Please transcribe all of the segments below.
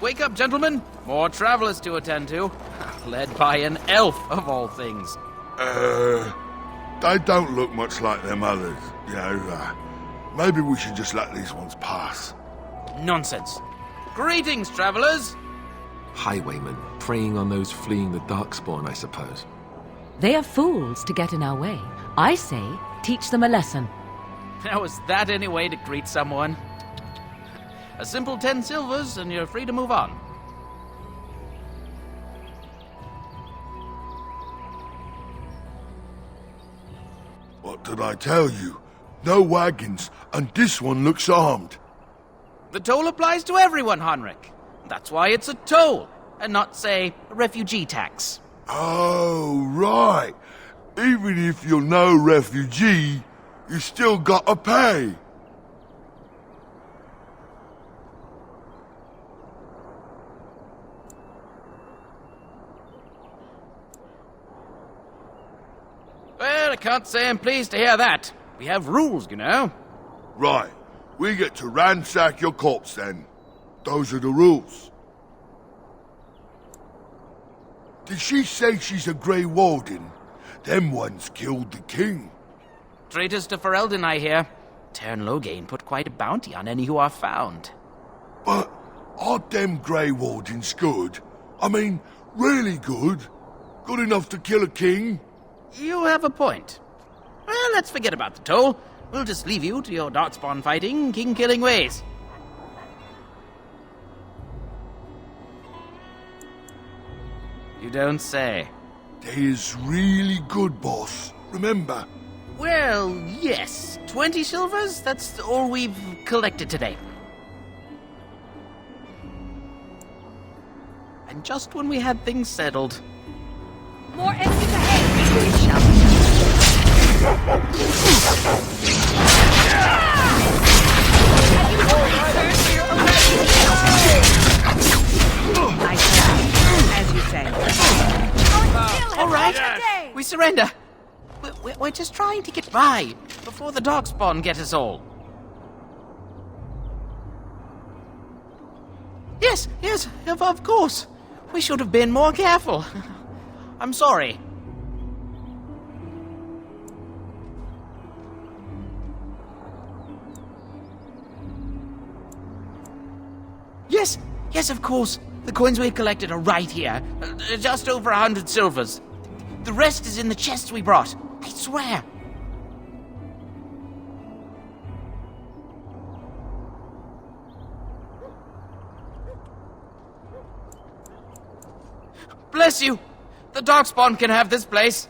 Wake up, gentlemen. More travelers to attend to. Led by an elf, of all things. They don't look much like them others, you know. Maybe we should just let these ones pass. Nonsense. Greetings, travelers. Highwaymen, preying on those fleeing the Darkspawn, I suppose. They are fools to get in our way. I say, teach them a lesson. Now, is that any way to greet someone? A simple 10 silvers, and you're free to move on. What did I tell you? No wagons, and this one looks armed. The toll applies to everyone, Heinrich. That's why it's a toll, and not, say, a refugee tax. Oh, right. Even if you're no refugee, you still gotta pay. Well, I can't say I'm pleased to hear that. We have rules, you know. Right. We get to ransack your corpse then. Those are the rules. Did she say she's a Grey Warden? Them ones killed the king. Traitors to Ferelden, I hear. Tern Loghain put quite a bounty on any who are found. But are them Grey Wardens good? I mean, really good? Good enough to kill a king? You have a point. Well, let's forget about the toll. We'll just leave you to your darkspawn fighting, king-killing ways. You don't say. They is really good, boss. Remember? Well, yes. 20 silvers? That's all we've collected today. And just when we had things settled. More enemies ahead! We shall. As you say. All right, we surrender. We're just trying to get by before the Darkspawn get us all. Yes, of course. We should have been more careful. I'm sorry. Yes, of course. The coins we've collected are right here. Just over 100 silvers. The rest is in the chests we brought. I swear. Bless you! The Darkspawn can have this place.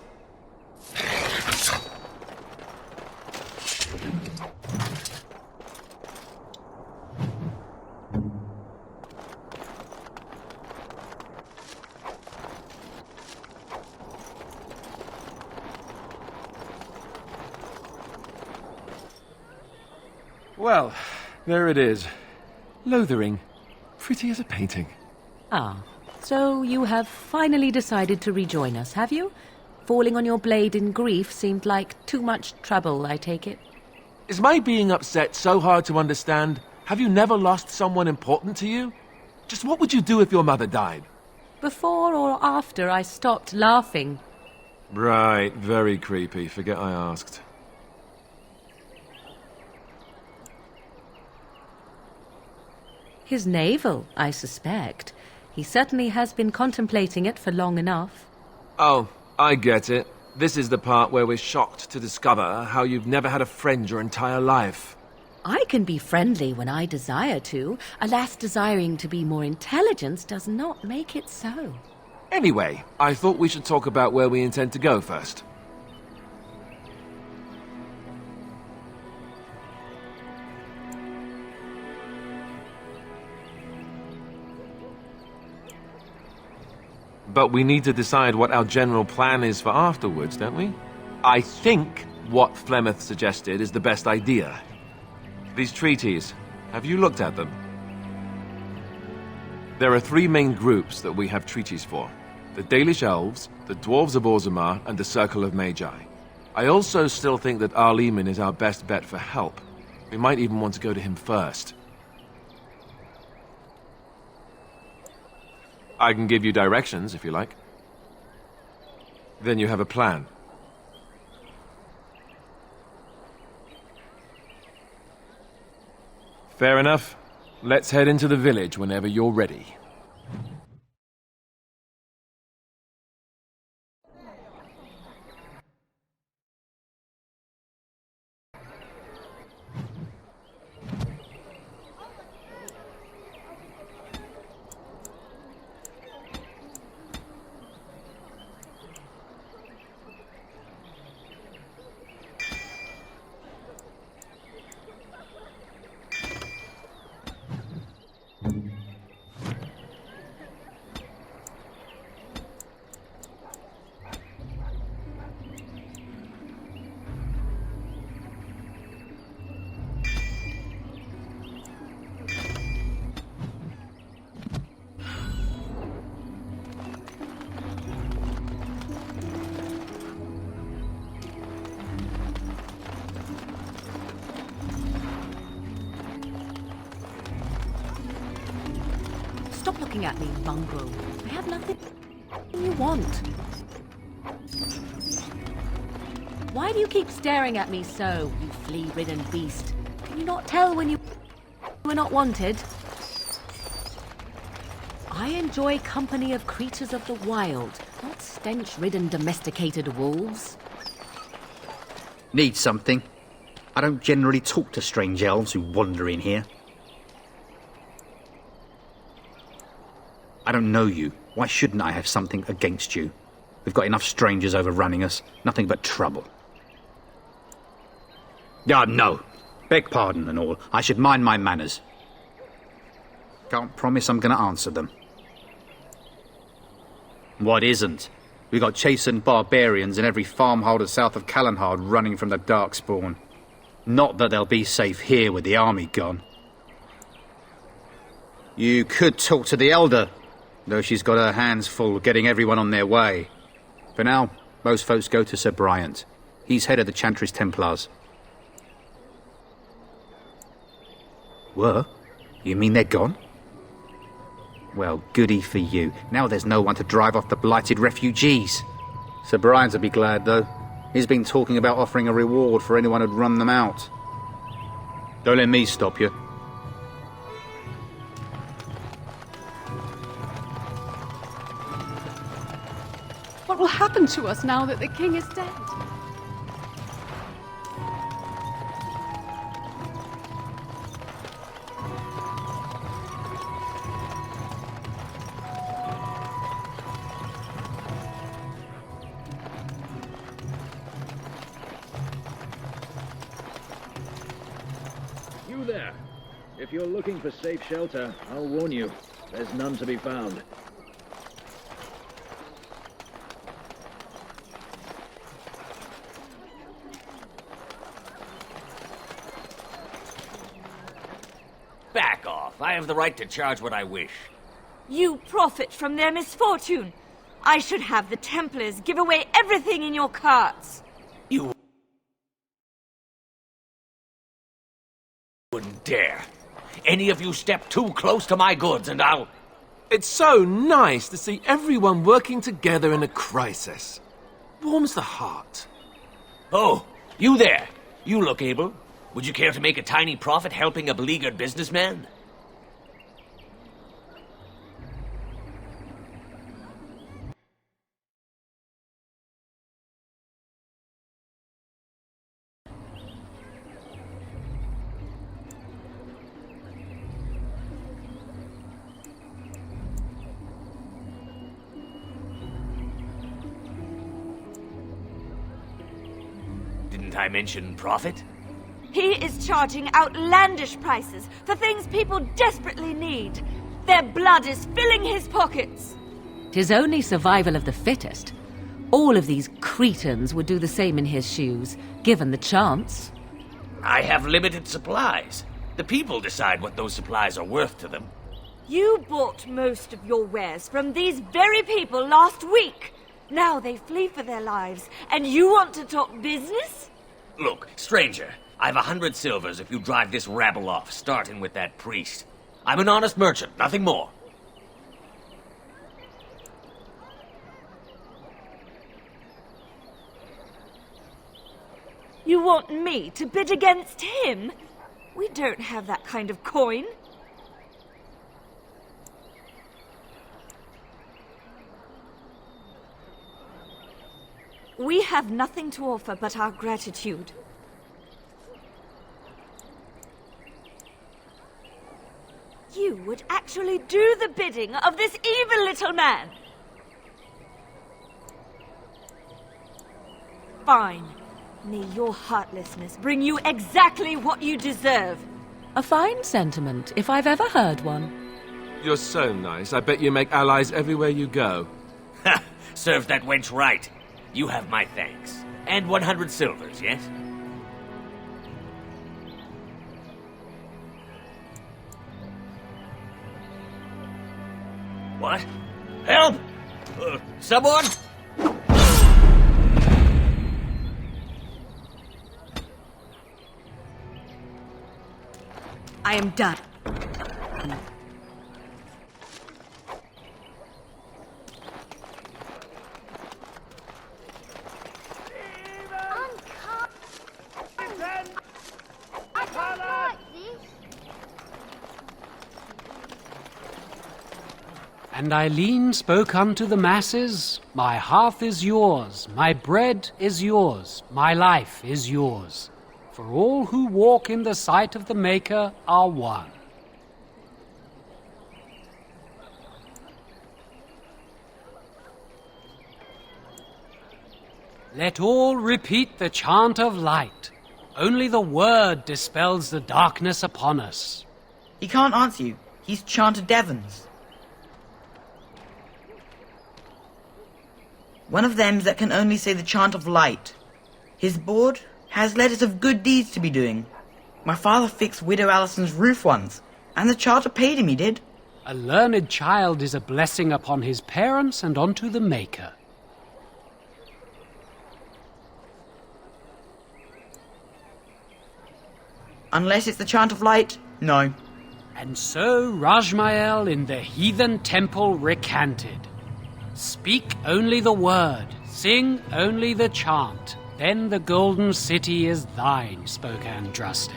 Well, there it is. Lothering. Pretty as a painting. Ah, so you have finally decided to rejoin us, have you? Falling on your blade in grief seemed like too much trouble, I take it. Is my being upset so hard to understand? Have you never lost someone important to you? Just what would you do if your mother died? Before or after I stopped laughing. Right, very creepy. Forget I asked. His navel, I suspect. He certainly has been contemplating it for long enough. Oh, I get it. This is the part where we're shocked to discover how you've never had a friend your entire life. I can be friendly when I desire to. Alas, desiring to be more intelligent does not make it so. Anyway, I thought we should talk about where we intend to go first. But we need to decide what our general plan is for afterwards, don't we? I think what Flemeth suggested is the best idea. These treaties, have you looked at them? There are three main groups that we have treaties for. The Dalish Elves, the Dwarves of Orzammar, and the Circle of Magi. I also still think that Arleman is our best bet for help. We might even want to go to him first. I can give you directions, if you like. Then you have a plan. Fair enough. Let's head into the village whenever you're ready. Stop looking at me, mongrel. I have nothing you want. Why do you keep staring at me so, you flea-ridden beast? Can you not tell when you were not wanted? I enjoy company of creatures of the wild, not stench-ridden domesticated wolves. Need something? I don't generally talk to strange elves who wander in here. I don't know you. Why shouldn't I have something against you? We've got enough strangers overrunning us. Nothing but trouble. No. Beg pardon and all. I should mind my manners. Can't promise I'm going to answer them. What isn't? We got chastened barbarians in every farmholder south of Callanhard running from the Darkspawn. Not that they'll be safe here with the army gone. You could talk to the Elder, though she's got her hands full getting everyone on their way. For now, most folks go to Sir Bryant. He's head of the Chantress Templars. Were? You mean they're gone? Well, goody for you. Now there's no one to drive off the blighted refugees. Sir Bryant will be glad, though. He's been talking about offering a reward for anyone who'd run them out. Don't let me stop you. What will happen to us now that the king is dead? You there. If you're looking for safe shelter, I'll warn you, there's none to be found. Back off. I have the right to charge what I wish. You profit from their misfortune. I should have the Templars give away everything in your carts. You wouldn't dare. Any of you step too close to my goods and I'll... It's so nice to see everyone working together in a crisis. Warms the heart. Oh, you there. You look able. Would you care to make a tiny profit helping a beleaguered businessman? Didn't I mention profit? He is charging outlandish prices for things people desperately need. Their blood is filling his pockets. 'Tis only survival of the fittest. All of these cretins would do the same in his shoes, given the chance. I have limited supplies. The people decide what those supplies are worth to them. You bought most of your wares from these very people last week. Now they flee for their lives, and you want to talk business? Look, stranger, I've 100 silvers if you drive this rabble off, starting with that priest. I'm an honest merchant, nothing more. You want me to bid against him? We don't have that kind of coin. We have nothing to offer but our gratitude. You would actually do the bidding of this evil little man. Fine. May your heartlessness bring you exactly what you deserve. A fine sentiment, if I've ever heard one. You're so nice. I bet you make allies everywhere you go. Ha! Serve that wench right. You have my thanks. And 100 silvers, yes? What? Help! Someone? I am done. And Eileen spoke unto the masses, My hearth is yours, my bread is yours, my life is yours. For all who walk in the sight of the Maker are one. Let all repeat the chant of light. Only the word dispels the darkness upon us. He can't answer you. He's Chanter Devons. One of them's that can only say the chant of light. His board has letters of good deeds to be doing. My father fixed Widow Allison's roof once, and the charter paid him, he did. A learned child is a blessing upon his parents and unto the Maker. Unless it's the chant of light, no. And so Rajmael in the heathen temple recanted. Speak only the word, sing only the chant, then the golden city is thine, spoke Andraste.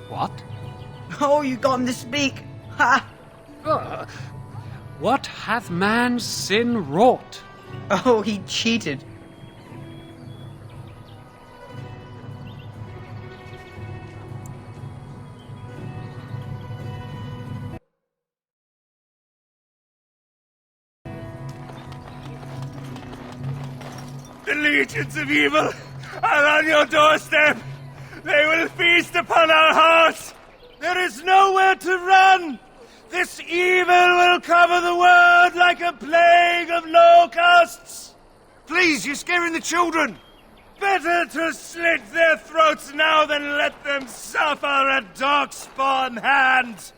What? Oh, you got him to speak! Ha! What hath man's sin wrought? Oh, he cheated. The legions of evil are on your doorstep. They will feast upon our hearts. There is nowhere to run. This evil will cover the world like a plague of locusts. Please, you're scaring the children. Better to slit their throats now than let them suffer at Darkspawn hand.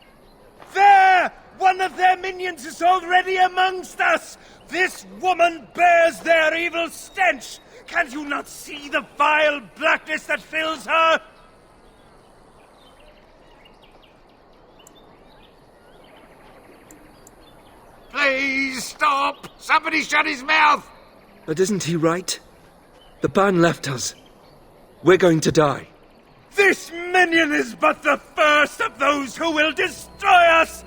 There! One of their minions is already amongst us! This woman bears their evil stench! Can you not see the vile blackness that fills her? Please stop! Somebody shut his mouth! But isn't he right? The ban left us. We're going to die. This minion is but the first of those who will destroy us!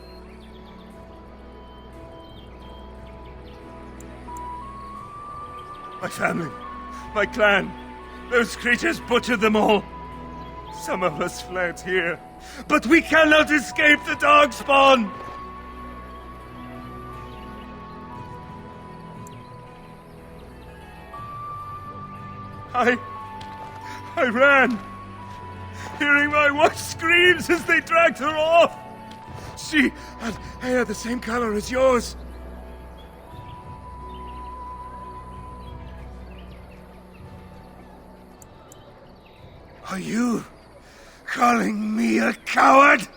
My family, my clan, those creatures butchered them all. Some of us fled here, but we cannot escape the Darkspawn! I ran, hearing my wife's screams as they dragged her off. She had hair the same color as yours. Are you calling me a coward?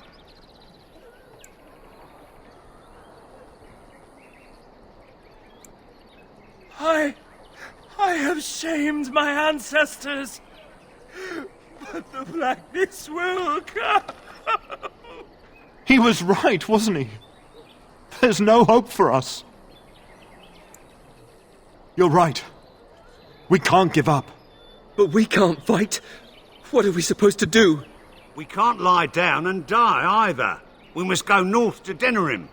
I have shamed my ancestors, but the blackness will come. He was right, wasn't he? There's no hope for us. You're right. We can't give up. But we can't fight. What are we supposed to do? We can't lie down and die either. We must go north to Denerim.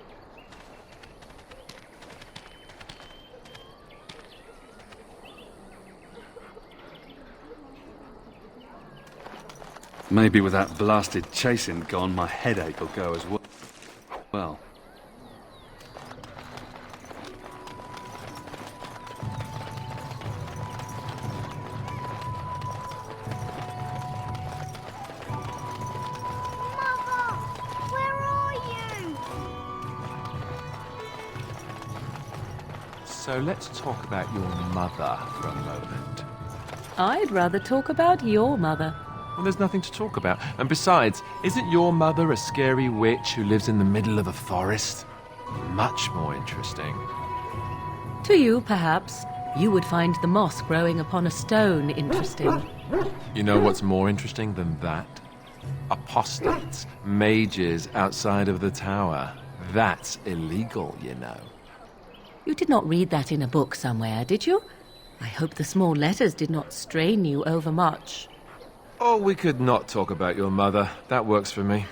Maybe with that blasted chasing gone, my headache will go as well. So let's talk about your mother for a moment. I'd rather talk about your mother. Well, there's nothing to talk about. And besides, isn't your mother a scary witch who lives in the middle of a forest? Much more interesting. To you, perhaps. You would find the moss growing upon a stone interesting. You know what's more interesting than that? Apostates, mages outside of the tower. That's illegal, you know. You did not read that in a book somewhere, did you? I hope the small letters did not strain you overmuch. Oh, we could not talk about your mother. That works for me.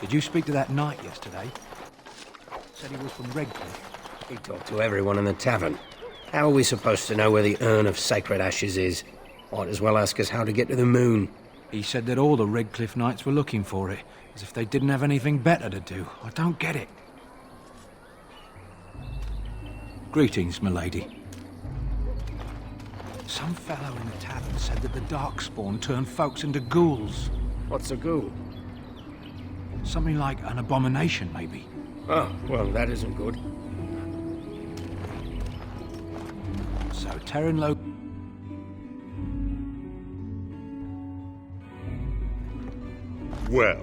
Did you speak to that knight yesterday? Said he was from Redcliffe. He talked to everyone in the tavern. How are we supposed to know where the urn of sacred ashes is? Might as well ask us how to get to the moon. He said that all the Redcliffe knights were looking for it, as if they didn't have anything better to do. I don't get it. Greetings, milady. Some fellow in the tavern said that the Darkspawn turned folks into ghouls. What's a ghoul? Something like an abomination, maybe. Oh, well, that isn't good. So Terranlo... Well,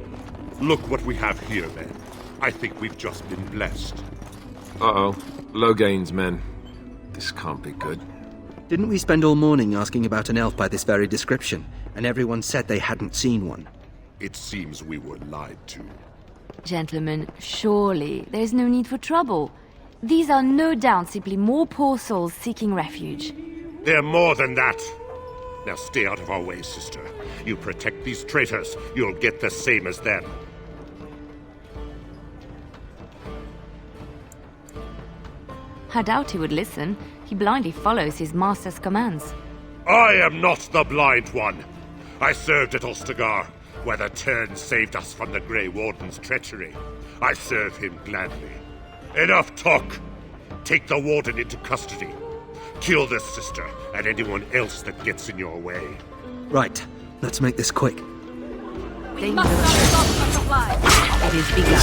look what we have here, then. I think we've just been blessed. Uh-oh. Logain's men. This can't be good. Didn't we spend all morning asking about an elf by this very description, and everyone said they hadn't seen one? It seems we were lied to. Gentlemen, surely there's no need for trouble. These are no doubt simply more poor souls seeking refuge. They're more than that. Now stay out of our way, sister. You protect these traitors, you'll get the same as them. I doubt he would listen. He blindly follows his master's commands. I am not the blind one. I served at Ostagar, where the Tern saved us from the Grey Warden's treachery. I serve him gladly. Enough talk! Take the Warden into custody. Kill this sister and anyone else that gets in your way. Right, let's make this quick. We must not stop such a fly. It is begun.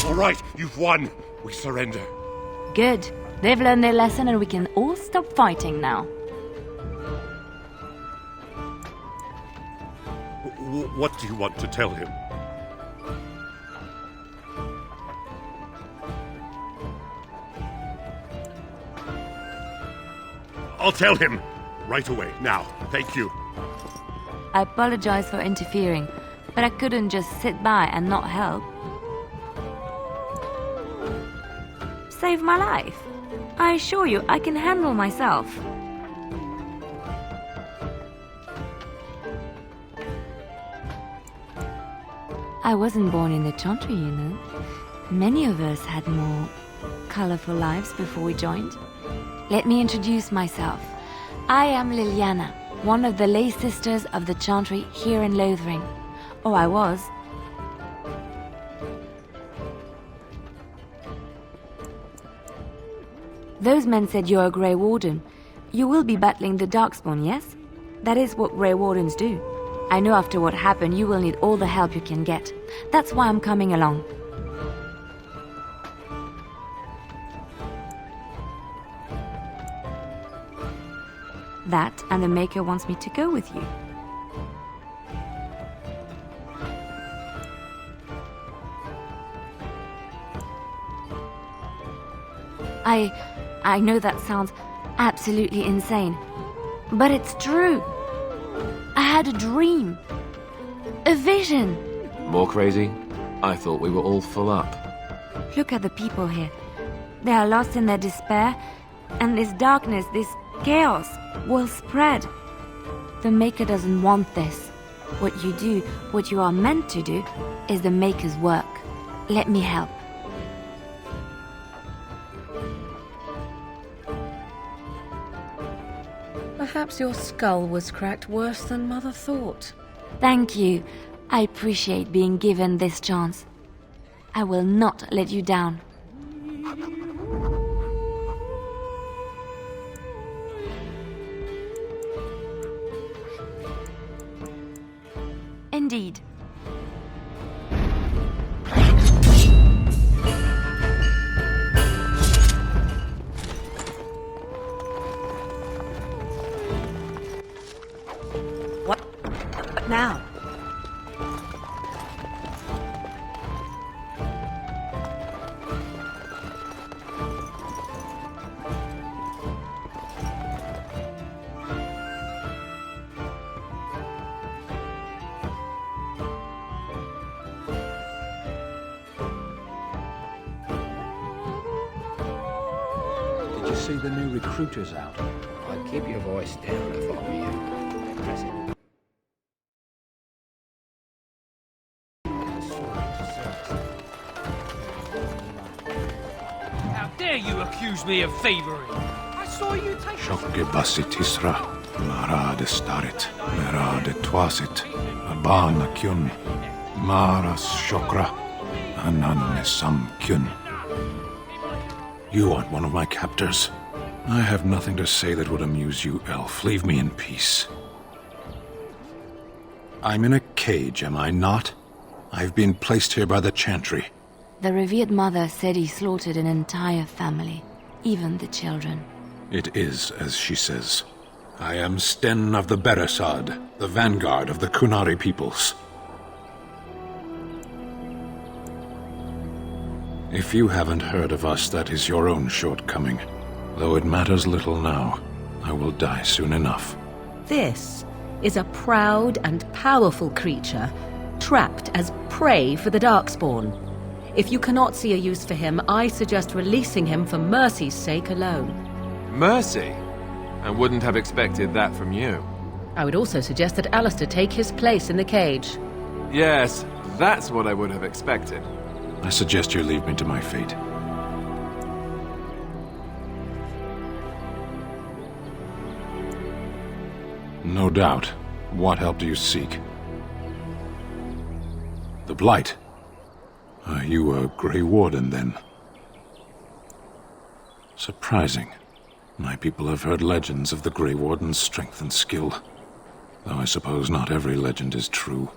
All right, you've won. We surrender. Good. They've learned their lesson and we can all stop fighting now. What do you want to tell him? I'll tell him right away, now. Thank you. I apologize for interfering, but I couldn't just sit by and not help. Save my life. I assure you, I can handle myself. I wasn't born in the Chanter, you know. Many of us had more colorful lives before we joined. Let me introduce myself. I am Liliana, one of the lay sisters of the Chantry here in Lothering. Or I was. Those men said you're a Grey Warden. You will be battling the Darkspawn, yes? That is what Grey Wardens do. I know after what happened you will need all the help you can get. That's why I'm coming along. That and the Maker wants me to go with you. I know that sounds absolutely insane, but it's true. I had a dream. A vision. More crazy? I thought we were all full up. Look at the people here. They are lost in their despair, and this darkness, this chaos, will spread. The Maker doesn't want this. What you do, what you are meant to do, is the Maker's work. Let me help. Perhaps your skull was cracked worse than Mother thought. Thank you. I appreciate being given this chance. I will not let you down. Indeed. What now? Did you see the new recruiters out? I'd keep your voice down if I were you. Impressive. How dare you accuse me of favoring? I saw you take... Shokke basitisra, mara de starit, mera de twasit, abana kyun, maras shokra, ananne sam kyun. You aren't one of my captors. I have nothing to say that would amuse you, elf. Leave me in peace. I'm in a cage, am I not? I've been placed here by the Chantry. The revered mother said he slaughtered an entire family, even the children. It is as she says. I am Sten of the Beresad, the vanguard of the Kunari peoples. If you haven't heard of us, that is your own shortcoming. Though it matters little now, I will die soon enough. This is a proud and powerful creature, trapped as prey for the Darkspawn. If you cannot see a use for him, I suggest releasing him for mercy's sake alone. Mercy? I wouldn't have expected that from you. I would also suggest that Alistair take his place in the cage. Yes, that's what I would have expected. I suggest you leave me to my fate. No doubt. What help do you seek? The Blight. Are you a Grey Warden, then? Surprising. My people have heard legends of the Grey Warden's strength and skill, though I suppose not every legend is true.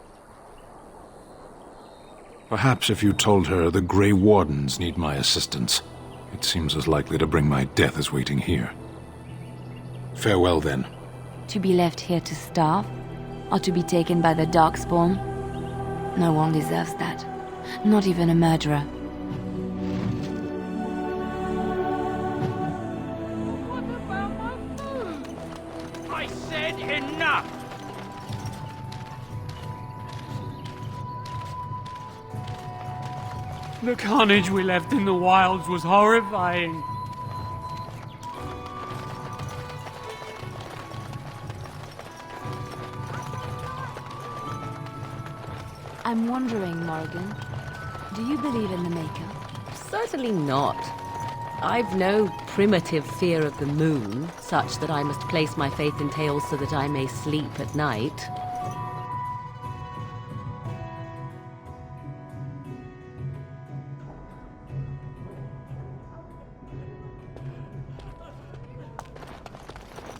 Perhaps if you told her the Grey Wardens need my assistance, it seems as likely to bring my death as waiting here. Farewell, then. To be left here to starve? Or to be taken by the Darkspawn? No one deserves that. Not even a murderer. I said enough! The carnage we left in the wilds was horrifying. I'm wondering, Morrigan, do you believe in the Maker? Certainly not. I've no primitive fear of the moon, such that I must place my faith in tales so that I may sleep at night.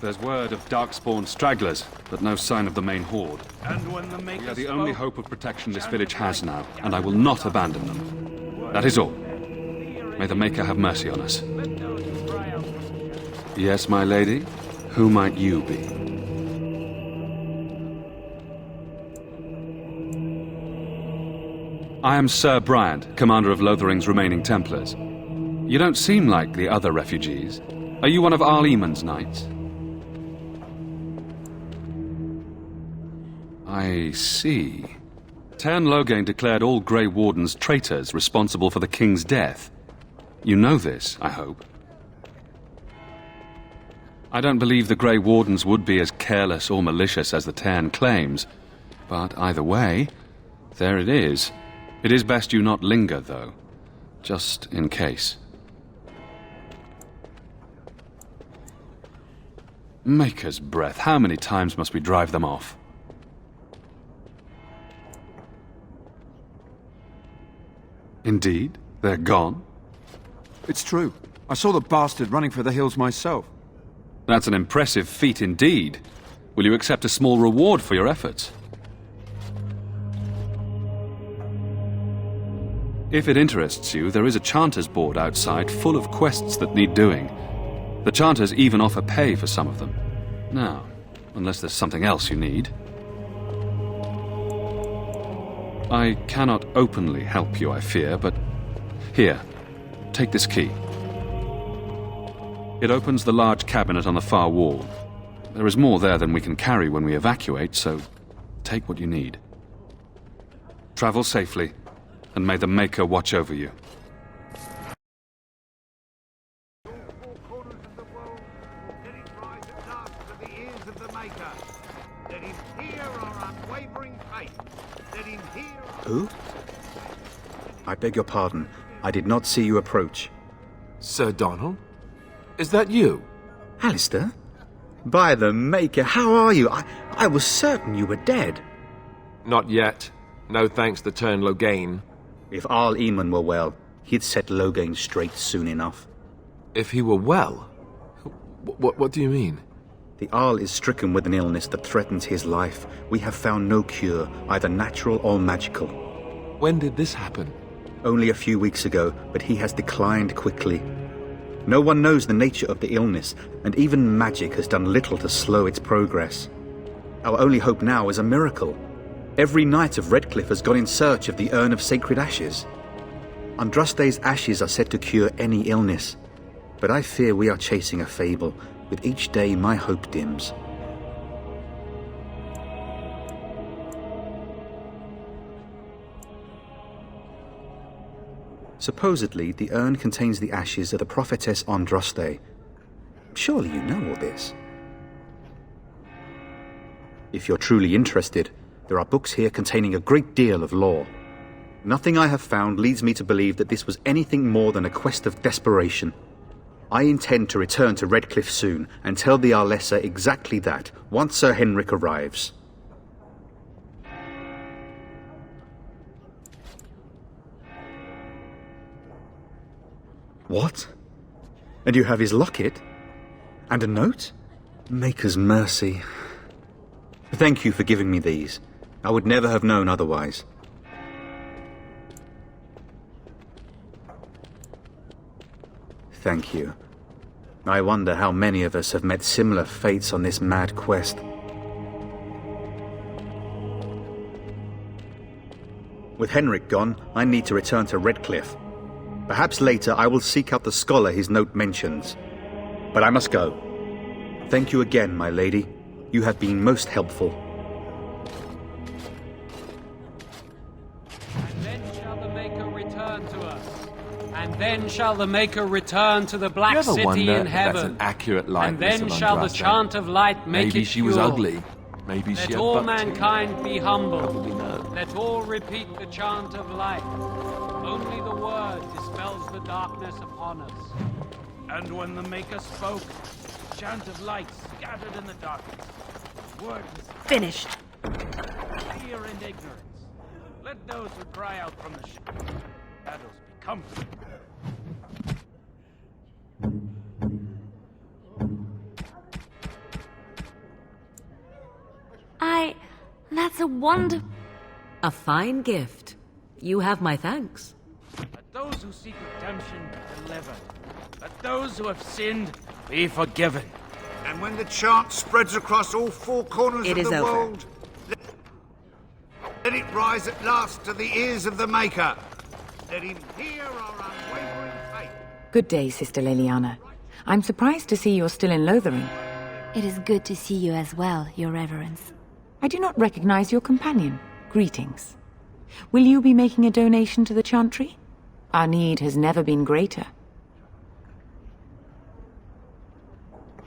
There's word of Darkspawn stragglers, but no sign of the main horde. And when the Maker We are the only hope of protection this village has now, and I will not abandon them. That is all. May the Maker have mercy on us. Yes, my lady? Who might you be? I am Sir Bryant, commander of Lothering's remaining Templars. You don't seem like the other refugees. Are you one of Arl Eamon's knights? I see. Tern Loghain declared all Grey Wardens traitors responsible for the king's death. You know this, I hope. I don't believe the Grey Wardens would be as careless or malicious as the Tern claims, but either way, there it is. It is best you not linger, though, just in case. Maker's breath, how many times must we drive them off? Indeed? They're gone? It's true. I saw the bastard running for the hills myself. That's an impressive feat indeed. Will you accept a small reward for your efforts? If it interests you, there is a Chanter's board outside full of quests that need doing. The Chanters even offer pay for some of them. Now, unless there's something else you need. I cannot openly help you, I fear, but here, take this key. It opens the large cabinet on the far wall. There is more there than we can carry when we evacuate, so take what you need. Travel safely, and may the Maker watch over you. Who? I beg your pardon. I did not see you approach. Sir Donald? Is that you? Alistair? By the Maker, how are you? I was certain you were dead. Not yet. No thanks to Tern Loghain. If Arl Eamon were well, he'd set Loghain straight soon enough. If he were well? What do you mean? The Arl is stricken with an illness that threatens his life. We have found no cure, either natural or magical. When did this happen? Only a few weeks ago, but he has declined quickly. No one knows the nature of the illness, and even magic has done little to slow its progress. Our only hope now is a miracle. Every knight of Redcliffe has gone in search of the Urn of Sacred Ashes. Andraste's ashes are said to cure any illness, but I fear we are chasing a fable. With each day, my hope dims. Supposedly, the urn contains the ashes of the prophetess Andraste. Surely you know all this. If you're truly interested, there are books here containing a great deal of lore. Nothing I have found leads me to believe that this was anything more than a quest of desperation. I intend to return to Redcliffe soon and tell the Arlessa exactly that once Sir Henrik arrives. What? And you have his locket? And a note? Maker's mercy. Thank you for giving me these. I would never have known otherwise. Thank you. I wonder how many of us have met similar fates on this mad quest. With Henrik gone, I need to return to Redcliffe. Perhaps later I will seek out the scholar his note mentions. But I must go. Thank you again, my lady. You have been most helpful. And then shall the Maker return to us. And then shall the Maker return to the Black City in heaven. That's an accurate likeness and then of shall the Andraste. chant of light make Maybe it she pure. was ugly. Maybe she Let had all butt mankind be humble. Probably no. Let all repeat the chant of light. Only the word dispels the darkness upon us. And when the Maker spoke, the chant of light scattered in the darkness. Word was Finished. fear and ignorance. Let those who cry out from the shadows be comforted. That's a wonder... A fine gift. You have my thanks. Let those who seek redemption be delivered. Let those who have sinned be forgiven. And when the chant spreads across all four corners It of is the over. world, let it rise at last to the ears of the Maker. Let him hear our unwavering faith. Good day, Sister Liliana. I'm surprised to see you're still in Lothering. It is good to see you as well, Your Reverence. I do not recognize your companion. Greetings. Will you be making a donation to the Chantry? Our need has never been greater.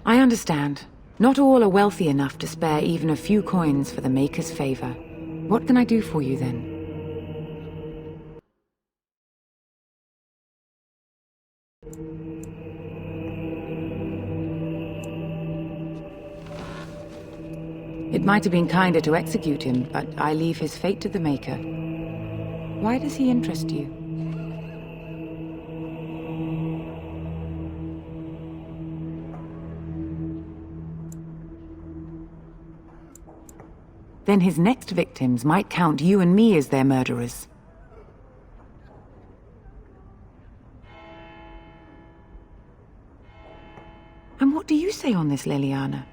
I understand. Not all are wealthy enough to spare even a few coins for the Maker's favor. What can I do for you then? It might have been kinder to execute him, but I leave his fate to the Maker. Why does he interest you? Then his next victims might count you and me as their murderers. And what do you say on this, Liliana?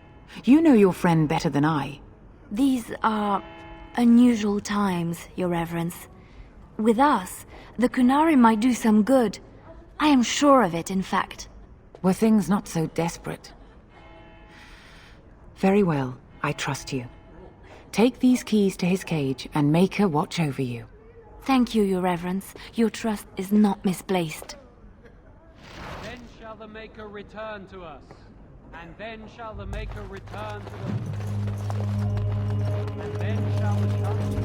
You know your friend better than I. These are unusual times, Your Reverence. With us, the Kunari might do some good. I am sure of it, in fact. Were things not so desperate? Very well, I trust you. Take these keys to his cage and make her watch over you. Thank you, Your Reverence. Your trust is not misplaced. Then shall the Maker return to us. And then shall the Maker return to the... And then shall the Chantry...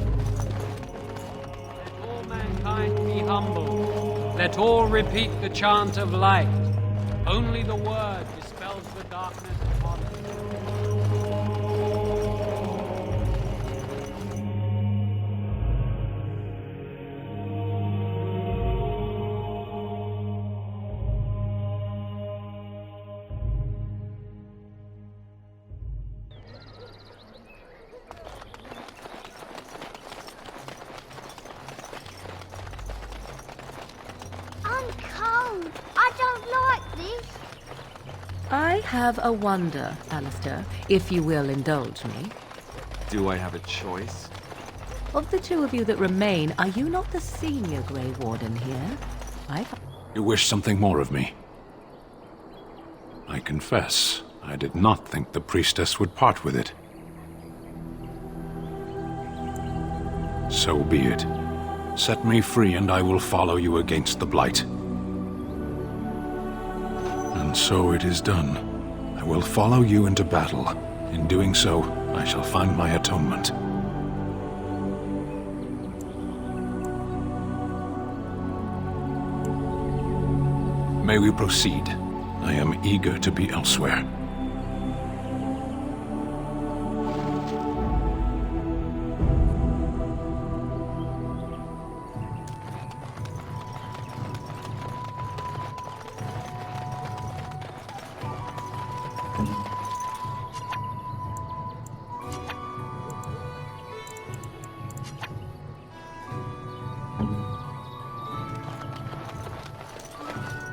Let all mankind be humble. Let all repeat the chant of light. Only the word dispels the darkness upon us. I have a wonder, Alistair, if you will indulge me. Do I have a choice? Of the two of you that remain, are you not the senior Grey Warden here? You wish something more of me? I confess, I did not think the priestess would part with it. So be it. Set me free and I will follow you against the Blight. And so it is done. I will follow you into battle. In doing so, I shall find my atonement. May we proceed? I am eager to be elsewhere.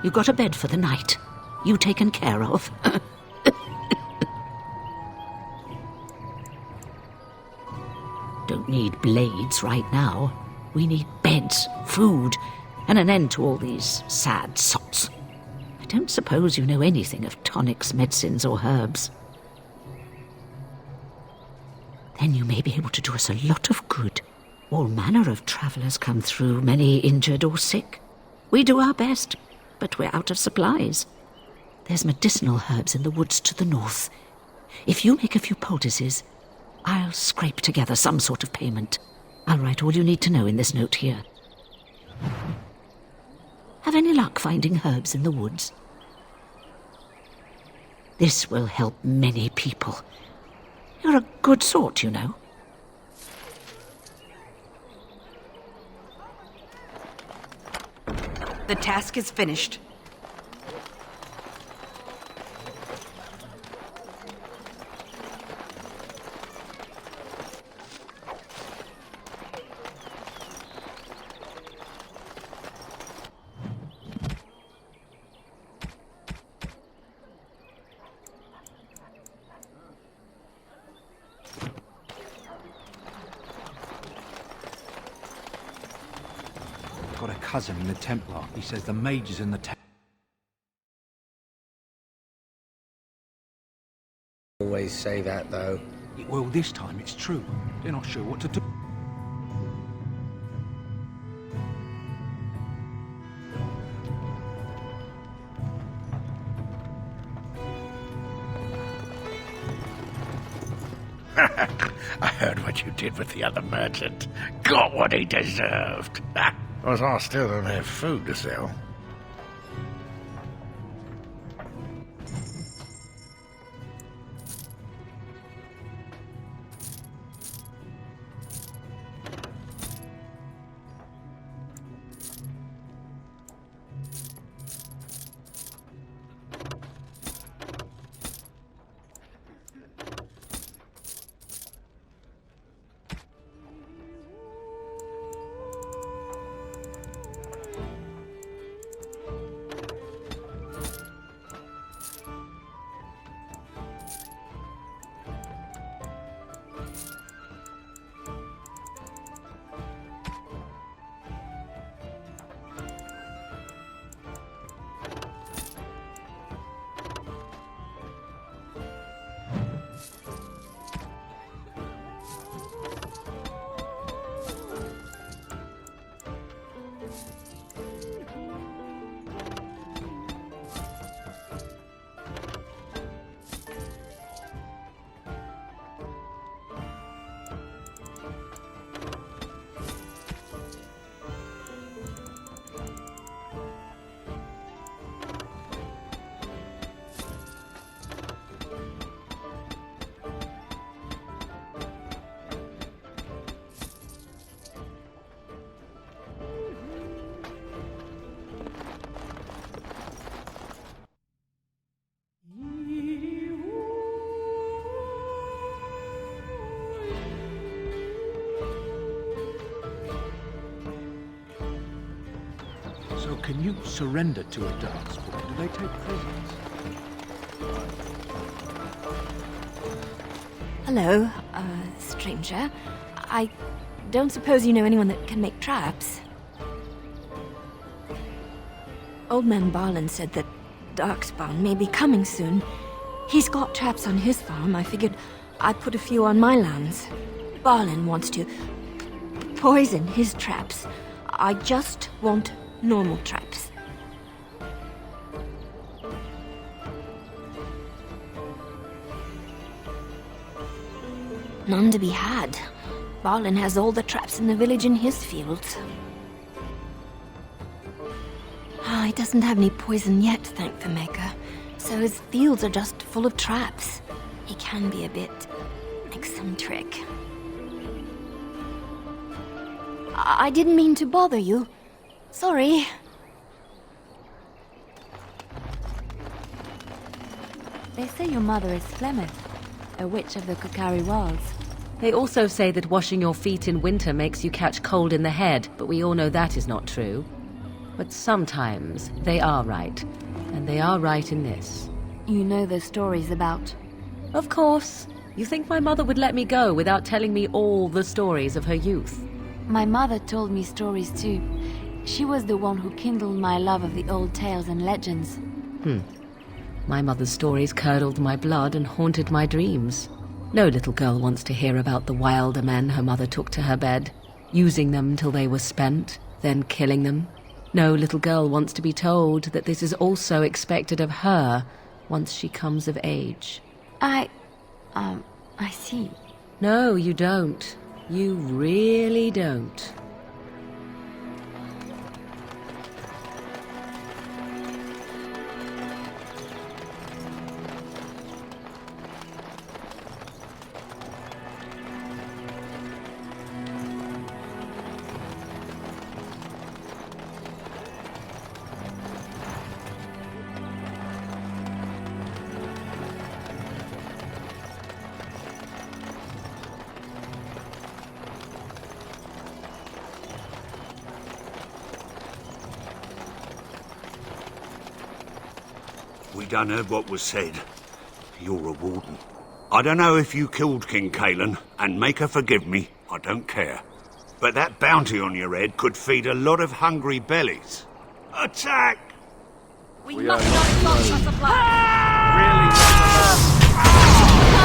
You got a bed for the night? You taken care of? Don't need blades right now. We need beds, food, and an end to all these sad sots. I don't suppose you know anything of tonics, medicines, or herbs. Then you may be able to do us a lot of good. All manner of travellers come through, many injured or sick. We do our best, but we're out of supplies. There's medicinal herbs in the woods to the north. If you make a few poultices, I'll scrape together some sort of payment. I'll write all you need to know in this note here. Have any luck finding herbs in the woods? This will help many people. You're a good sort, you know. The task is finished. Got a cousin in the Templar. He says the mage is in the Always say that, though. Well, this time it's true. They're not sure what to do. I heard what you did with the other merchant. Got what he deserved. Was I still don't have food to sell? So can you surrender to a darkspawn? Do they take prisoners? Hello, stranger. I don't suppose you know anyone that can make traps? Old man Barlin said that Darkspawn may be coming soon. He's got traps on his farm. I figured I'd put a few on my lands. Barlin wants to poison his traps. I just want normal traps. None to be had. Barlin has all the traps in the village in his fields. He doesn't have any poison yet, thank the Maker. So his fields are just full of traps. He can be a bit eccentric. I didn't mean to bother you. Sorry. They say your mother is Flemeth, a witch of the Kukari Wilds. They also say that washing your feet in winter makes you catch cold in the head, but we all know that is not true. But sometimes they are right, and they are right in this. You know the stories about... Of course. You think my mother would let me go without telling me all the stories of her youth? My mother told me stories too. She was the one who kindled my love of the old tales and legends. My mother's stories curdled my blood and haunted my dreams. No little girl wants to hear about the wilder men her mother took to her bed, using them till they were spent, then killing them. No little girl wants to be told that this is also expected of her once she comes of age. I see. No, you don't. You really don't. We done heard what was said. You're a warden. I don't know if you killed King Kalen, and make her forgive me, I don't care. But that bounty on your head could feed a lot of hungry bellies. Attack! We must not stop our supply. Really?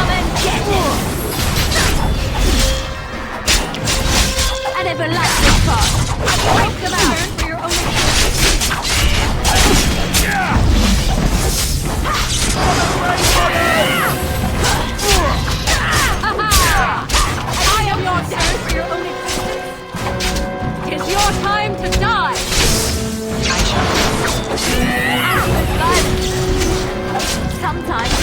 never liked this part. Break them out for your own I am your servant for your own existence. It is your time to die. Sometimes.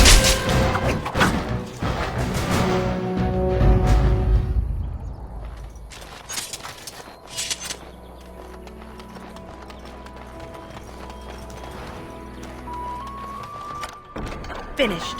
Finished.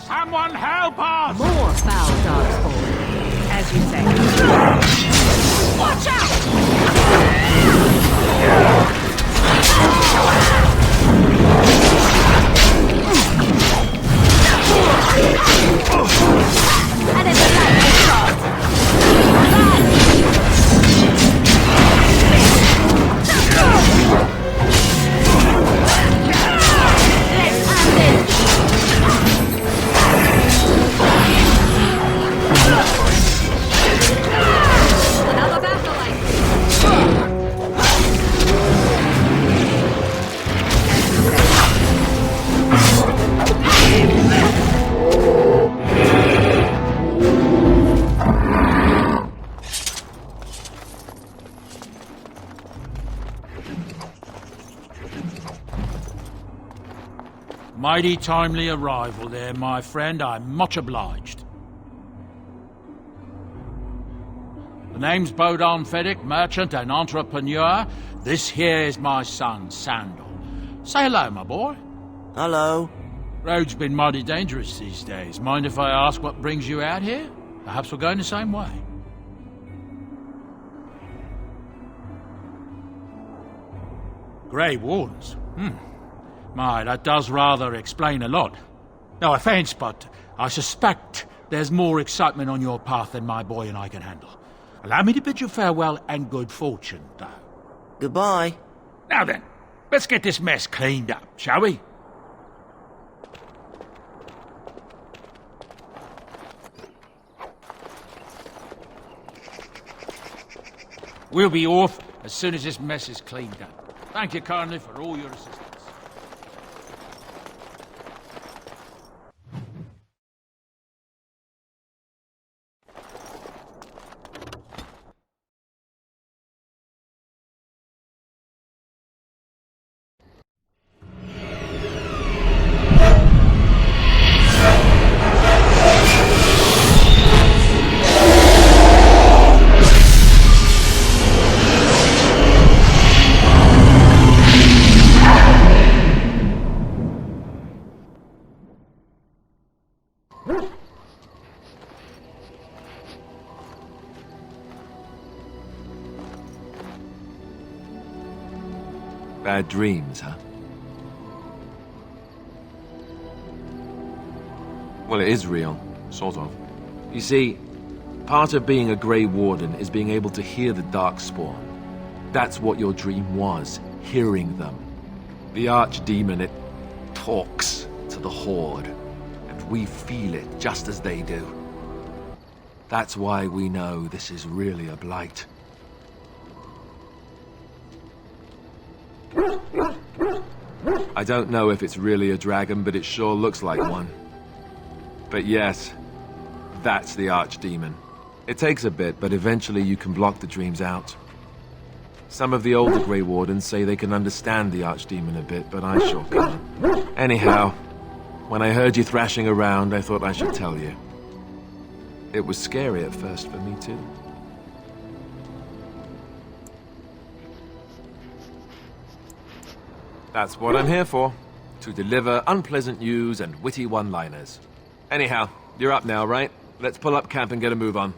Someone help us! More foul darkspawn, as you say. Watch I never liked this part. Let's end this. Another battle like Mighty timely arrival there, my friend. I'm much obliged. The name's Bodon Feddick, merchant and entrepreneur. This here is my son, Sandal. Say hello, my boy. Hello. Road's been mighty dangerous these days. Mind if I ask what brings you out here? Perhaps we're going the same way. Grey Wardens? My, that does rather explain a lot. No offence, but I suspect there's more excitement on your path than my boy and I can handle. Allow me to bid you farewell and good fortune, though. Goodbye. Now then, let's get this mess cleaned up, shall we? We'll be off as soon as this mess is cleaned up. Thank you kindly for all your assistance. Bad dreams, huh? Well, it is real, sort of. You see, part of being a Grey Warden is being able to hear the Darkspawn. That's what your dream was, hearing them. The Archdemon, it talks to the Horde, and we feel it just as they do. That's why we know this is really a blight. I don't know if it's really a dragon, but it sure looks like one. But yes, that's the Archdemon. It takes a bit, but eventually you can block the dreams out. Some of the older Grey Wardens say they can understand the Archdemon a bit, but I sure can't. Anyhow, when I heard you thrashing around, I thought I should tell you. It was scary at first for me, too. That's what I'm here for. To deliver unpleasant news and witty one-liners. Anyhow, you're up now, right? Let's pull up camp and get a move on.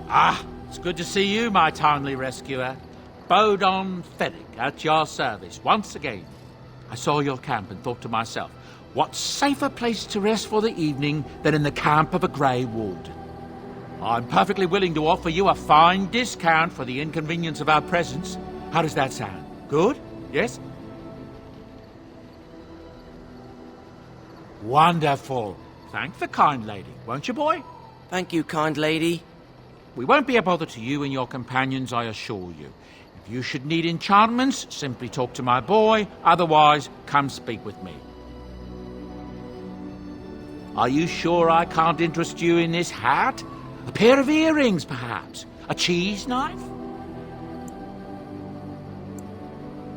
Ah, it's good to see you, my timely rescuer. Bodon Fennick, at your service, once again. I saw your camp and thought to myself, what safer place to rest for the evening than in the camp of a Grey Warden? I'm perfectly willing to offer you a fine discount for the inconvenience of our presence. How does that sound? Good? Yes? Wonderful. Thank the kind lady, won't you, boy? Thank you, kind lady. We won't be a bother to you and your companions, I assure you. If you should need enchantments, simply talk to my boy. Otherwise, come speak with me. Are you sure I can't interest you in this hat? A pair of earrings, perhaps? A cheese knife?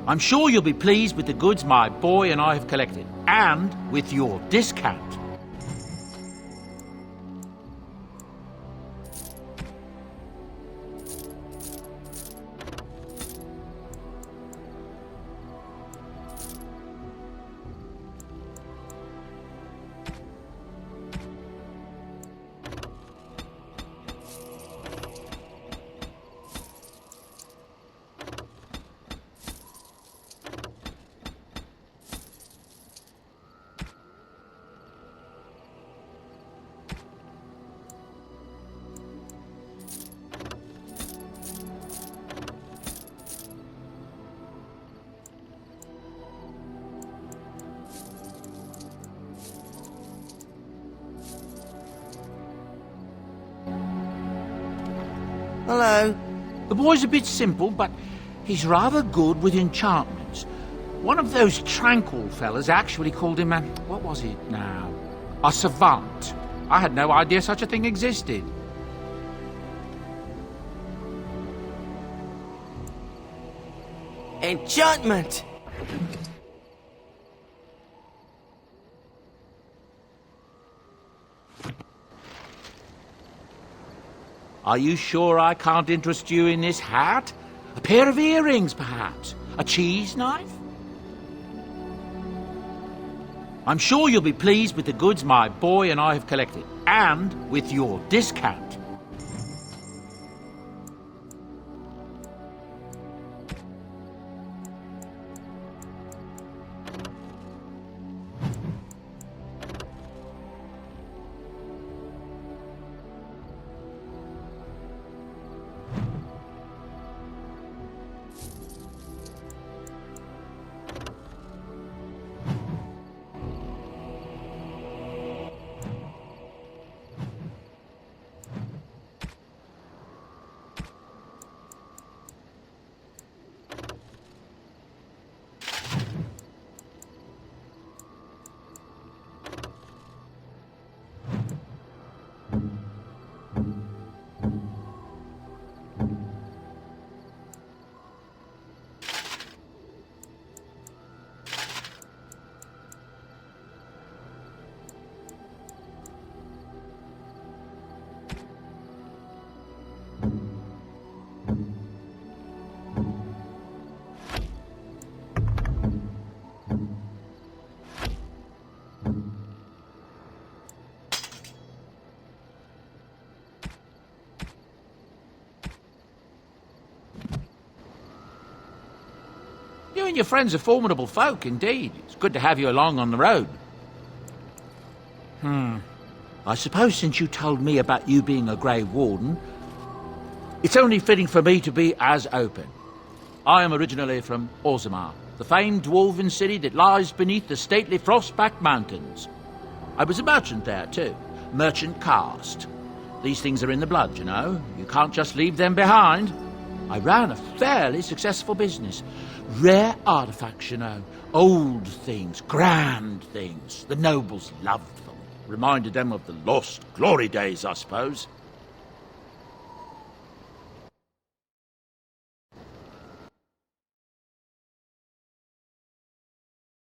I'm sure you'll be pleased with the goods my boy and I have collected, and with your discount. Hello. The boy's a bit simple, but he's rather good with enchantments. One of those tranquil fellas actually called him a... what was it now? A savant. I had no idea such a thing existed. Enchantment! Are you sure I can't interest you in this hat? A pair of earrings, perhaps? A cheese knife? I'm sure you'll be pleased with the goods my boy and I have collected, and with your discount. and your friends are formidable folk, indeed. It's good to have you along on the road. I suppose since you told me about you being a Grey Warden, it's only fitting for me to be as open. I am originally from Orzammar, the famed dwarven city that lies beneath the stately Frostback Mountains. I was a merchant there, too. Merchant caste. These things are in the blood, you know. You can't just leave them behind. I ran a fairly successful business. Rare artifacts, you know. Old things, grand things. The nobles loved them. Reminded them of the lost glory days, I suppose.